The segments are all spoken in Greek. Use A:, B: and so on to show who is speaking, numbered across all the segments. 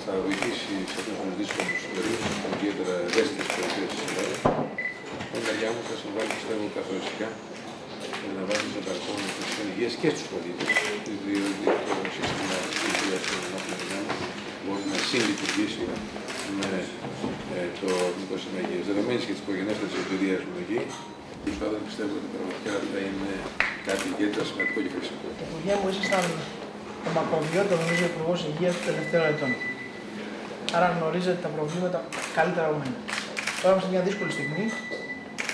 A: θα βοηθήσει σε αυτούς τους δύσκολους περίοδους, ιδιαίτερα ευαίσθητες περιοχές της Ελλάδας. Με την καρδιά μου θα συμβάλλει, πιστεύω, καθοριστικά να βάζει στον παρελθόν της υγείας και στους πολίτες, διότι το σύστημα της υγείας των ενόπλων δυνάμεων μπορεί να συλλειτουργήσει με το Εθνικό Σύστημα Υγείας. Δεδομένης και της προγενέστερης εμπειρίας μου εκεί, πιστεύω ότι πραγματικά θα είναι κάτι ιδιαίτερα σημαντικό και χρήσιμο.
B: Υπουργέ μου, ήσασταν το μακροβιότερο, νομίζω, Υπουργός Υγείας των τελευταίων ετών. Άρα γνωρίζετε τα προβλήματα καλύτερα από μένα. Τώρα είμαστε σε μια δύσκολη στιγμή.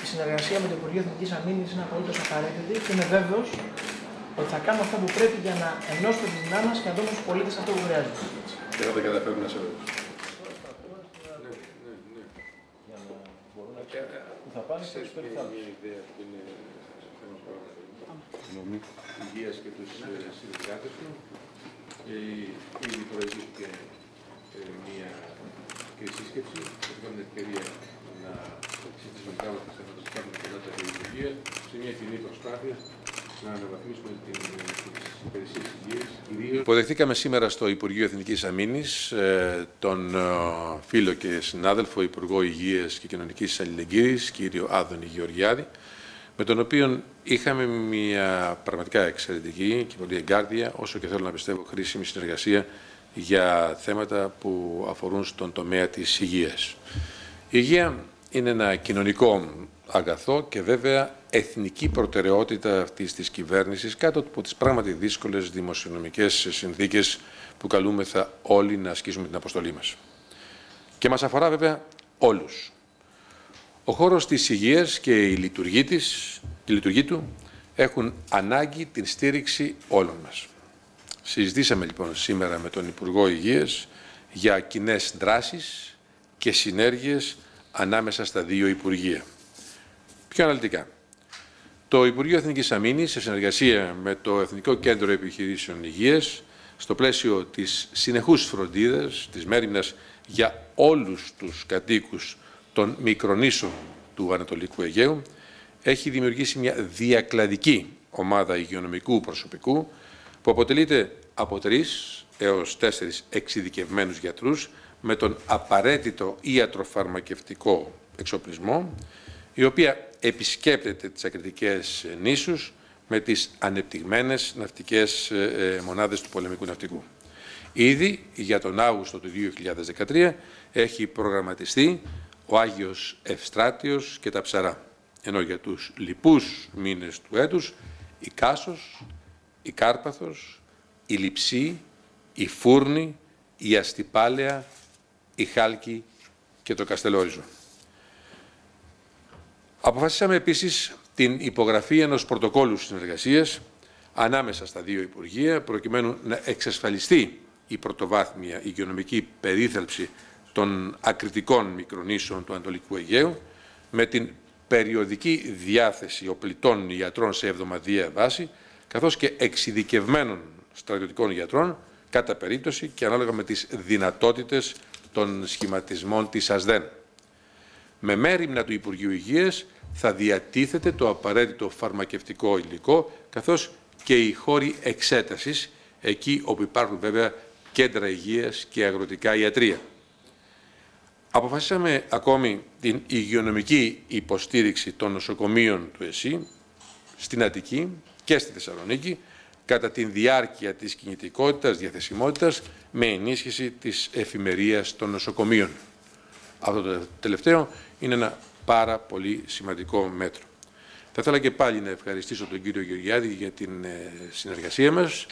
B: Η συνεργασία με το Υπουργείο Εθνικής Αμήνης είναι απολύτως απαραίτητη και είμαι βέβαιος ότι θα κάνουμε αυτό που πρέπει για να ενώσουμε τις δυνάμεις μας και να δώσουμε στους πολίτες αυτό που χρειάζεται.
A: Και θα τα καταφέρουμε να σε βέβαιος.
C: Θα πάνε σε
A: μια ιδέα που είναι θέμα πρόγραμμα υγείας και τους συνεργάτες του. Ήδη προηγήθηκε μια σύσκεψη. Είχαμε την ευκαιρία να συζητήσουμε κάπου τα θέματα που κάνουμε και τα υγεία σε μια κοινή προσπάθεια να αναβαθμίσουμε τις υπηρεσίες υγείας. Υποδεχτήκαμε σήμερα στο Υπουργείο Εθνικής Αμήνης τον φίλο και συνάδελφο Υπουργό Υγείας και Κοινωνικής Αλληλεγγύης, κύριο Άδωνη Γεωργιάδη, με τον οποίο είχαμε μια πραγματικά εξαιρετική και πολύ εγκάρδια, όσο και θέλω να πιστεύω χρήσιμη συνεργασία για θέματα που αφορούν στον τομέα της υγείας. Η υγεία είναι ένα κοινωνικό αγαθό και βέβαια εθνική προτεραιότητα αυτής της κυβέρνησης κάτω από τις πράγματι δύσκολες δημοσιονομικές συνθήκες που καλούμεθα όλοι να ασκήσουμε την αποστολή μας. Και μας αφορά βέβαια όλους. Ο χώρος της υγείας και η λειτουργή του έχουν ανάγκη την στήριξη όλων μας. Συζητήσαμε λοιπόν σήμερα με τον Υπουργό Υγείας για κοινές δράσεις και συνέργειες ανάμεσα στα δύο Υπουργεία. Πιο αναλυτικά. Το Υπουργείο Εθνικής Αμήνης, σε συνεργασία με το Εθνικό Κέντρο Επιχειρήσεων Υγείας, στο πλαίσιο της συνεχούς φροντίδας, της μέριμνας για όλους τους κατοίκους των μικρονήσων του Ανατολικού Αιγαίου, έχει δημιουργήσει μια διακλαδική ομάδα υγειονομικού προσωπικού που αποτελείται από 3 έως 4 εξειδικευμένους γιατρούς με τον απαραίτητο ιατροφαρμακευτικό εξοπλισμό, η οποία επισκέπτεται τις ακριτικές νήσους με τις ανεπτυγμένες ναυτικές μονάδες του πολεμικού ναυτικού. Ήδη για τον Αύγουστο του 2013 έχει προγραμματιστεί ο Άγιος Ευστράτιος και τα Ψαρά, ενώ για τους λοιπούς μήνες του έτους η Κάσος, η Κάρπαθος, η Λειψή, η Φούρνη, η Αστυπάλαια, η Χάλκη και το Καστελόριζο. Αποφασίσαμε επίσης την υπογραφή ενός πρωτοκόλλου συνεργασίας ανάμεσα στα δύο Υπουργεία, προκειμένου να εξασφαλιστεί η πρωτοβάθμια υγειονομική περίθαλψη των ακριτικών μικρονήσων του Ανατολικού Αιγαίου, με την περιοδική διάθεση οπλιτών ιατρών σε εβδομαδιαία βάση, καθώς και εξειδικευμένων στρατιωτικών γιατρών, κατά περίπτωση και ανάλογα με τις δυνατότητες των σχηματισμών της ΑΣΔΕΝ. Με μέριμνα του Υπουργείου Υγείας θα διατίθεται το απαραίτητο φαρμακευτικό υλικό, καθώς και οι χώροι εξέτασης, εκεί όπου υπάρχουν βέβαια κέντρα υγείας και αγροτικά ιατρεία. Αποφασίσαμε ακόμη την υγειονομική υποστήριξη των νοσοκομείων του ΕΣΥ στην Αττική και στη Θεσσαλονίκη κατά τη διάρκεια της κινητικότητας, διαθεσιμότητας, με ενίσχυση της εφημερίας των νοσοκομείων. Αυτό το τελευταίο είναι ένα πάρα πολύ σημαντικό μέτρο. Θα ήθελα και πάλι να ευχαριστήσω τον κύριο Γεωργιάδη για την συνεργασία μας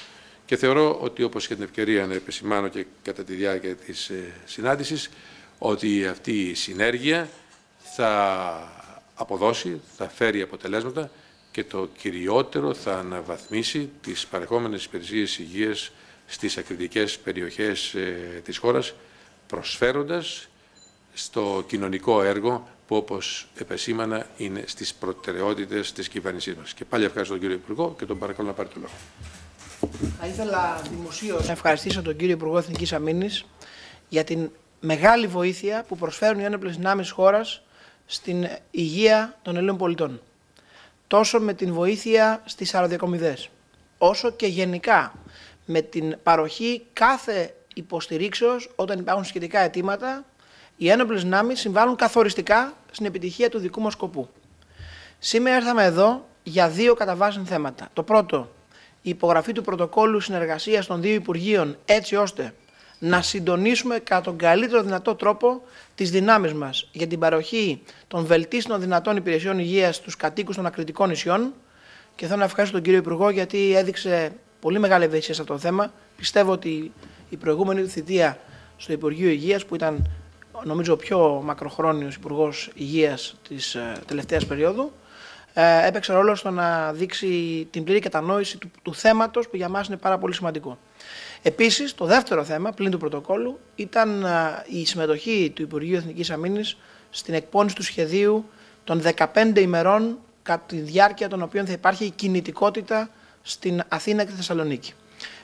A: και θεωρώ ότι, όπως είχα την ευκαιρία να επισημάνω και κατά τη διάρκεια της συνάντησης, ότι αυτή η συνέργεια θα αποδώσει, θα φέρει αποτελέσματα και το κυριότερο θα αναβαθμίσει τις παρεχόμενες υπηρεσίες υγείας στις ακριτικές περιοχές της χώρας, προσφέροντας στο κοινωνικό έργο που, όπως επεσήμανα, είναι στις προτεραιότητες της κυβέρνησής μας. Και πάλι ευχαριστώ τον κύριο Υπουργό και τον παρακαλώ να πάρει το λόγο.
B: Θα ήθελα δημοσίως να ευχαριστήσω τον κύριο Υπουργό Εθνικής Αμήνης για την μεγάλη βοήθεια που προσφέρουν οι ένοπλες δυνάμεις χώρας στην υγεία των Ελλήνων πολιτών. Τόσο με την βοήθεια στις αεροδιακομιδές, όσο και γενικά με την παροχή κάθε υποστηρίξεως όταν υπάρχουν σχετικά αιτήματα, οι ένοπλες δυνάμεις συμβάλλουν καθοριστικά στην επιτυχία του δικού μας σκοπού. Σήμερα ήρθαμε εδώ για 2 κατά βάση θέματα. Το πρώτο, η υπογραφή του πρωτοκόλλου συνεργασίας των 2 Υπουργείων, έτσι ώστε να συντονίσουμε κατά τον καλύτερο δυνατό τρόπο τις δυνάμεις μας για την παροχή των βελτίστων δυνατών υπηρεσιών υγείας στους κατοίκους των ακριτικών νησιών. Και θέλω να ευχαριστήσω τον κύριο Υπουργό, γιατί έδειξε πολύ μεγάλη ευαισθησία σε αυτό το θέμα. Πιστεύω ότι η προηγούμενη του θητεία στο Υπουργείο Υγείας, που ήταν νομίζω ο πιο μακροχρόνιος Υπουργός Υγείας της τελευταίας περίοδου, έπαιξε ρόλο στο να δείξει την πλήρη κατανόηση του θέματος, που για μας είναι πάρα πολύ σημαντικό. Επίσης, το δεύτερο θέμα, πλην του πρωτοκόλλου, ήταν η συμμετοχή του Υπουργείου Εθνικής Αμήνης στην εκπόνηση του σχεδίου των 15 ημερών κατά τη διάρκεια των οποίων θα υπάρχει κινητικότητα στην Αθήνα και τη Θεσσαλονίκη.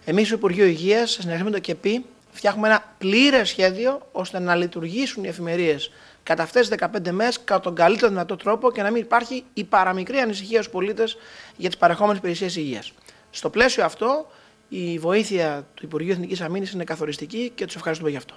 B: Εμείς στο Υπουργείο Υγείας, σε συνεργασία με το ΚΕΠΗ, φτιάχνουμε ένα πλήρες σχέδιο ώστε να λειτουργήσουν οι εφημερίες κατά αυτές τις 15 μέρες κατά τον καλύτερο δυνατό τρόπο και να μην υπάρχει η παραμικρή ανησυχία στους πολίτες για τις παρεχόμενες υπηρεσίες υγείας. Στο πλαίσιο αυτό, η βοήθεια του Υπουργείου Εθνικής Αμήνης είναι καθοριστική και τους ευχαριστούμε γι' αυτό.